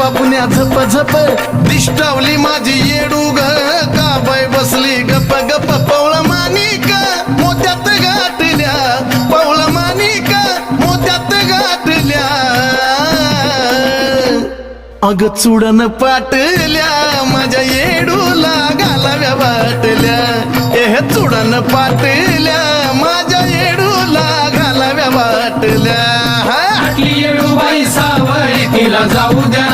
बापुन्या झप झप दिष्टावली माझी येडू ग का बाय बसली गप गप पवळा मानिका मोत्यात गाठल्या पवळा मानिका मोत्यात गाठल्या अग चुडन पाटल्या माझ्या येडूला घालाव्या वाटल्या हे चुडन पाटल्या माझ्या येडूला घालाव्या वाटल्या येडूबाई सावळी तिला जाऊ द्या